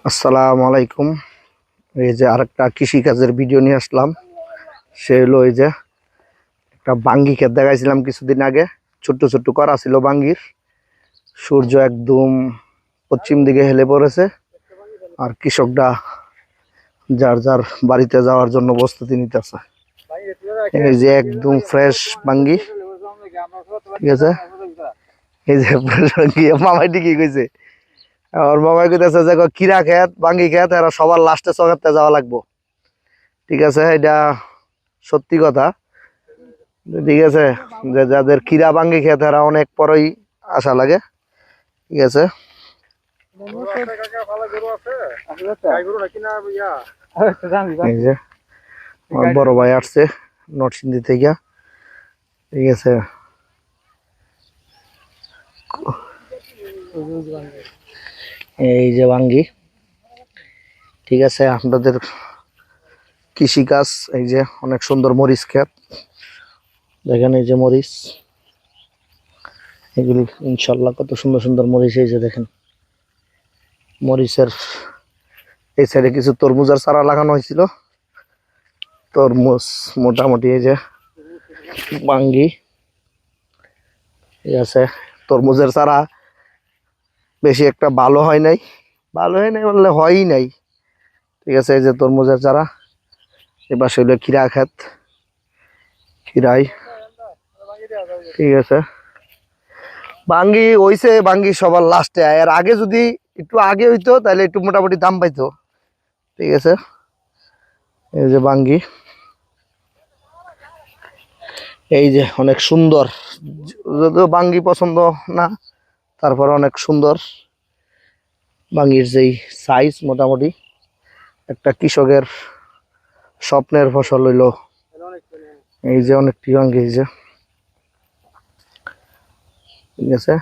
আসসালামু আলাইকুম। এই যে আরেকটা কৃষিকাজের ভিডিও নিয়ে আসলাম। সে হলো এই যে একটা বাঙ্গি ক্ষেত দেখাইছিলাম কিছুদিন আগে। ছোট্ট ছোট্ট করা ছিল বাঙ্গির। সূর্য একদম পশ্চিম দিকে হেলে পড়েছে, আর কৃষকরা যার যার বাড়িতে যাওয়ার জন্য প্রস্তুতি নিতেছে। এই যে একদম ফ্রেশ বাঙ্গি, ঠিক আছে। এই যে ফ্রেশ বাঙ্গি, মামাই ঠিকই কইছে। আর বাবাই কইতেছে যে কিরা খেত বাঙ্গি খেত এরা সবার লাস্টে চকাতে যাওয়া লাগবো, ঠিক আছে। এটা সত্যি কথা, ঠিক আছে। যে যাদের কিরা বাঙ্গি খেত এরা অনেক পরেই আসা লাগে, ঠিক আছে। এই যে আমার বড় ভাই আসছে নরসিংদী থেকে, ঠিক আছে। এই যে বাঙ্গি, ঠিক আছে। আপনাদের কৃষিকাজ, এই যে অনেক সুন্দর মরিচ ক্ষেত দেখেন। এই যে মরিচ, এগুলি ইনশাল্লাহ কত সুন্দর সুন্দর মরিচ। এই যে দেখেন মরিচের এই সাইডে কিছু তরমুজের চারা লাগানো হয়েছিল। তরমুজ মোটামুটি এই যে বাঙ্গি, ঠিক আছে। তরমুজের চারা বেশি একটা ভালো হয় নাই, বললে হয়ই নাই, ঠিক আছে। এই যে তরমুজের চারা, এবার সেগুলো খিরা খেত, খিরাই, ঠিক আছে। বাঙ্গি হইছে, বাঙ্গি সবার লাস্টে। এর আগে যদি একটু আগে হইতো তাহলে একটু মোটামুটি দাম পাইতো, ঠিক আছে। এই যে বাঙ্গি, এই যে অনেক সুন্দর। যদিও বাঙ্গি পছন্দ না, তারপর অনেক সুন্দর বাঙ্গির যেই সাইজ, মোটামুটি একটা কৃষকের স্বপ্নের ফসল হইল। এই যে অনেকটি বাঙ্গি, এই যে, ঠিক আছে।